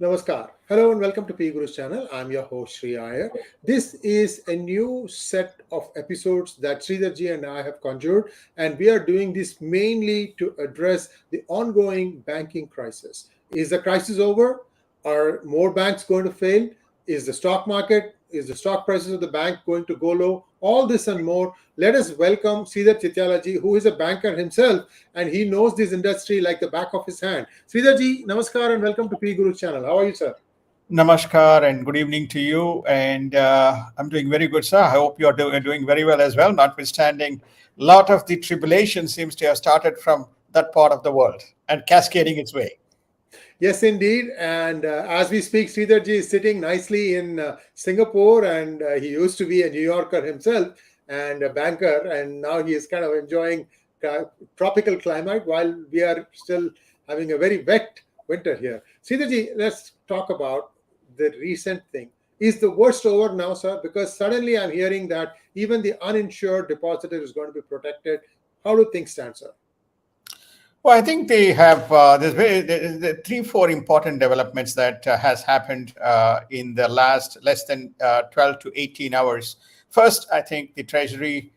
Namaskar. Hello and welcome to P Guru's channel. I'm your host Sri Iyer. This is a new set of episodes that Sridharji and I have conjured, and we are doing this mainly to address the ongoing banking crisis. Is the crisis over? Are more banks going to fail? Is the stock prices of the bank going to go low? All this and more. Let us welcome Sridhar Chityalaji, who is a banker himself, and he knows this industry like the back of his hand. Sridharji, namaskar and welcome to P Guru's channel. How are you, sir? Namaskar and good evening to you. And I'm doing very good, sir. I hope you're doing very well as well, notwithstanding a lot of the tribulation seems to have started from that part of the world and cascading its way. Yes, indeed. And as we speak, Sridharji is sitting nicely in Singapore, and he used to be a New Yorker himself and a banker, and now he is kind of enjoying tropical climate while we are still having a very wet winter here. Sridharji, let's talk about the recent thing. Is the worst over now, sir? Because suddenly I'm hearing that even the uninsured depositor is going to be protected. How do things stand, sir? Well, I think they have there's 3-4 important developments that has happened in the last less than 12 to 18 hours. First, I think the Treasury,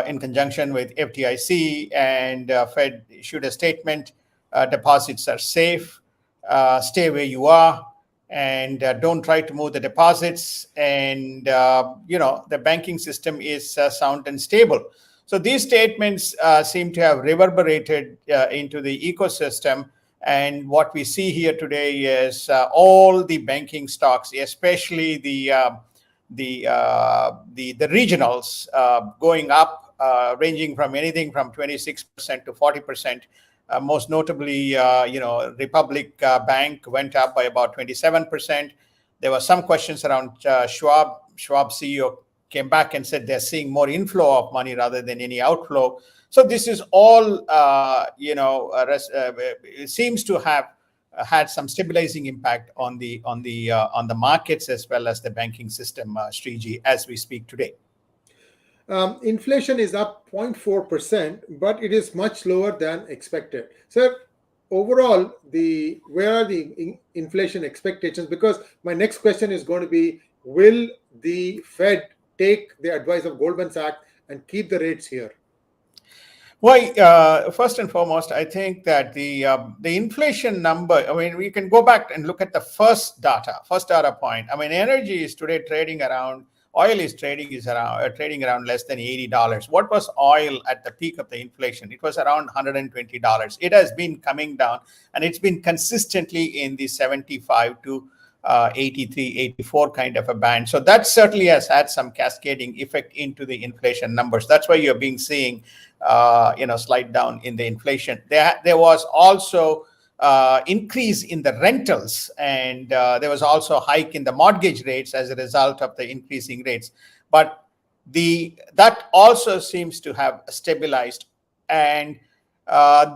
in conjunction with FDIC and Fed, issued a statement: deposits are safe, stay where you are, and don't try to move the deposits. And the banking system is sound and stable. So these statements seem to have reverberated into the ecosystem, and what we see here today is all the banking stocks, especially the regionals, going up, ranging from anything from 26% to 40%. Most notably, Republic Bank went up by about 27%. There were some questions around Schwab. Schwab CEO came back and said they're seeing more inflow of money rather than any outflow. So this is all, it seems to have had some stabilizing impact on the markets as well as the banking system, Sriji, as we speak today. Inflation is up 0.4%, but it is much lower than expected. Sir, overall, where are the inflation expectations? Because my next question is going to be, will the Fed take the advice of Goldman Sachs and keep the rates here? Well, first and foremost, I think that the inflation number, I mean, we can go back and look at the first data point. I mean, energy is today trading around, oil is trading around less than $80. What was oil at the peak of the inflation? It was around $120. It has been coming down, and it's been consistently in the 75 to 83, 84 kind of a band. So that certainly has had some cascading effect into the inflation numbers. That's why you're seeing slide down in the inflation. There was also increase in the rentals, and there was also a hike in the mortgage rates as a result of the increasing rates. But that also seems to have stabilized, and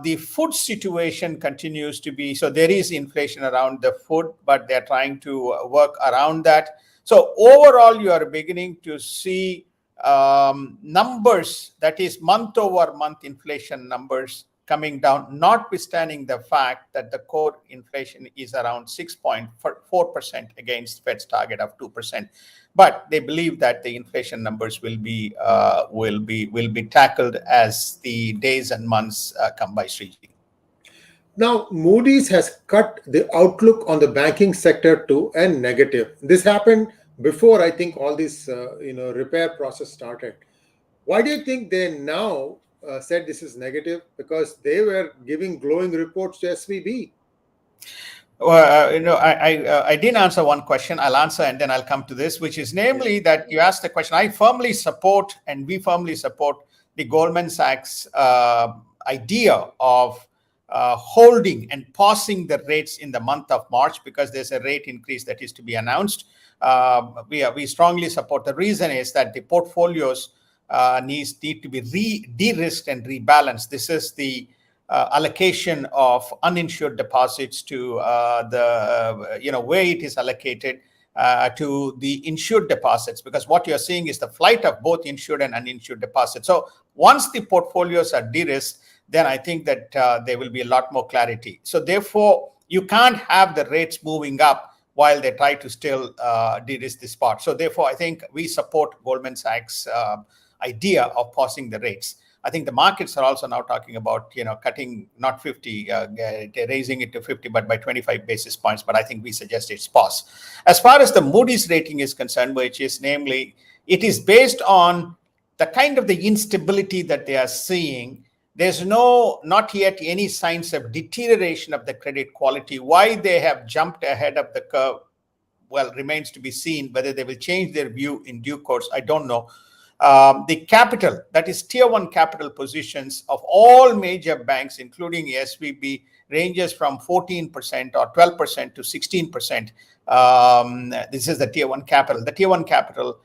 the food situation continues to be, so there is inflation around the food, but they're trying to work around that. So overall, you are beginning to see numbers, that is month over month inflation numbers coming down, notwithstanding the fact that the core inflation is around 6.4% against Fed's target of 2%. But they believe that the inflation numbers will be tackled as the days and months come by, Sriji. Now, Moody's has cut the outlook on the banking sector to a negative. This happened before, I think, all this repair process started. Why do you think they now said this is negative? Because they were giving glowing reports to SVB. Well, I didn't answer one question. I'll answer and then I'll come to this, which is namely that you asked the question. I firmly support, and we firmly support, the Goldman Sachs idea of holding and pausing the rates in the month of March, because there's a rate increase that is to be announced. We strongly support. The reason is that the portfolios need to be de-risked and rebalanced. This is the allocation of uninsured deposits to where it is allocated to the insured deposits, because what you're seeing is the flight of both insured and uninsured deposits. So once the portfolios are de-risked, then I think that there will be a lot more clarity. So therefore, You can't have the rates moving up while they try to still de-risk this part. So therefore, I think we support Goldman Sachs' idea of pausing the rates. I think the markets are also now talking about, cutting not 50, raising it to 50, but by 25 basis points. But I think we suggest it's pause. As far as the Moody's rating is concerned, which is namely, it is based on the kind of the instability that they are seeing. There's not yet any signs of deterioration of the credit quality. Why they have jumped ahead of the curve, well, remains to be seen. Whether they will change their view in due course, I don't know. The capital, that is tier one capital positions of all major banks, including SVB, ranges from 14% or 12% to 16%. This is the tier one capital. The tier one capital,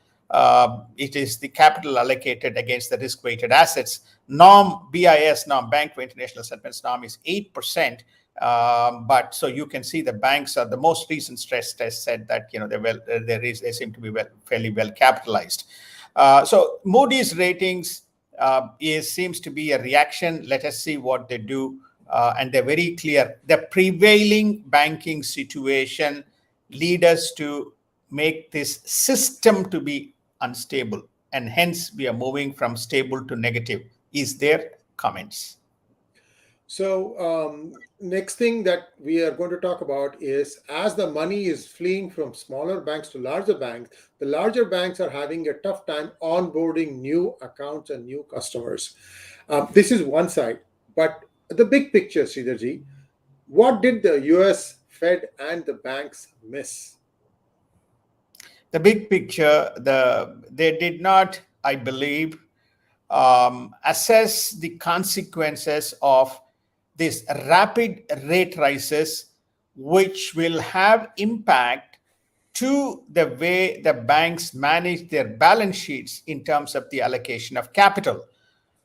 it is the capital allocated against the risk-weighted assets. BIS norm, Bank for International Settlements norm, is 8%. But so you can see the banks are the most recent stress test said that they seem to be fairly well capitalized. So Moody's ratings seems to be a reaction. Let us see what they do. And they're very clear. The prevailing banking situation lead us to make this system to be unstable. And hence we are moving from stable to negative. Is there comments? So next thing that we are going to talk about is, as the money is fleeing from smaller banks to larger banks, the larger banks are having a tough time onboarding new accounts and new customers. This is one side, but the big picture, Sridharji, what did the US Fed and the banks miss? The big picture, they did not, I believe, assess the consequences of this rapid rate rises, which will have impact to the way the banks manage their balance sheets in terms of the allocation of capital.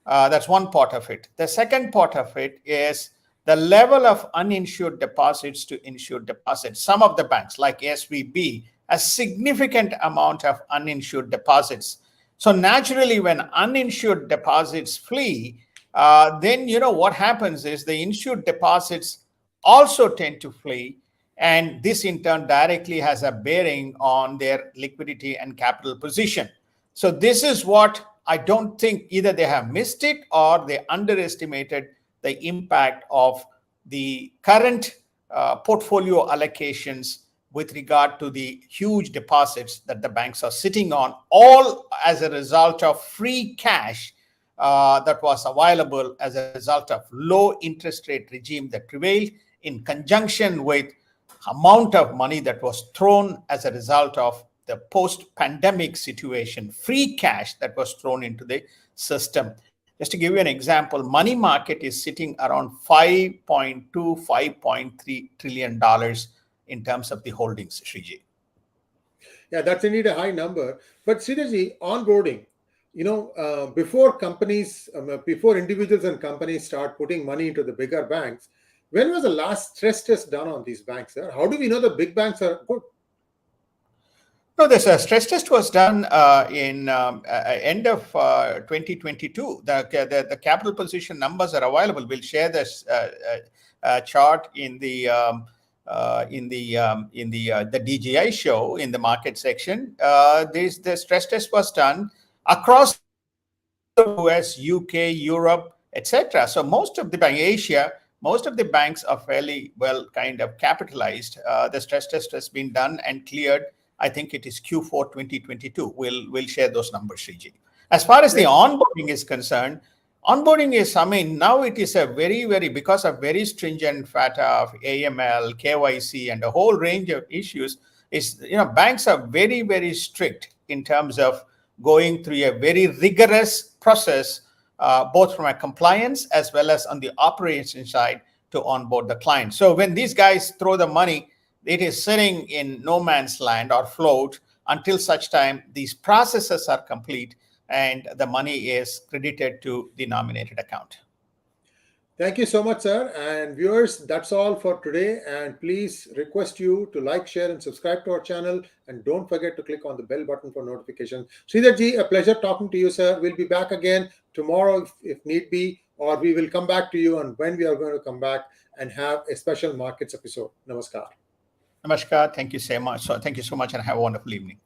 That's one part of it. The second part of it is the level of uninsured deposits to insured deposits. Some of the banks, like SVB, a significant amount of uninsured deposits. So naturally, when uninsured deposits flee, then what happens is the insured deposits also tend to flee, and this in turn directly has a bearing on their liquidity and capital position. So this is what I don't think either they have missed it or they underestimated the impact of the current portfolio allocations with regard to the huge deposits that the banks are sitting on, all as a result of free cash that was available as a result of low interest rate regime that prevailed, in conjunction with amount of money that was thrown as a result of the post-pandemic situation, free cash that was thrown into the system. Just to give you an example, money market is sitting around $5.2, $5.3 trillion in terms of the holdings, Sriji. Yeah, that's indeed a high number. But Sridharji, onboarding, before individuals and companies start putting money into the bigger banks, when was the last stress test done on these banks, sir? How do we know the big banks are good? No, this stress test was done in end of 2022. The capital position numbers are available. We'll share this chart in the DGI show in the market section. The stress test was done across the US, UK, Europe, etc. So most of the bank, Asia, most of the banks are fairly well kind of capitalized. The stress test has been done and cleared. I think it is Q4 2022. We'll share those numbers, Sriji. As far as the onboarding is concerned, onboarding is, now it is a very, because of very stringent FATA of AML, KYC, and a whole range of issues, banks are very strict in terms of going through a very rigorous process, both from a compliance as well as on the operation side to onboard the client. So when these guys throw the money, it is sitting in no man's land or float until such time these processes are complete and the money is credited to the nominated account. Thank you so much, sir. And viewers, that's all for today. And please request you to like, share, and subscribe to our channel. And don't forget to click on the bell button for notifications. Sridharji, a pleasure talking to you, sir. We'll be back again tomorrow if need be or we will come back to you on when we are going to come back and have a special markets episode. Namaskar. Namaskar. Thank you so much. So thank you so much, and have a wonderful evening.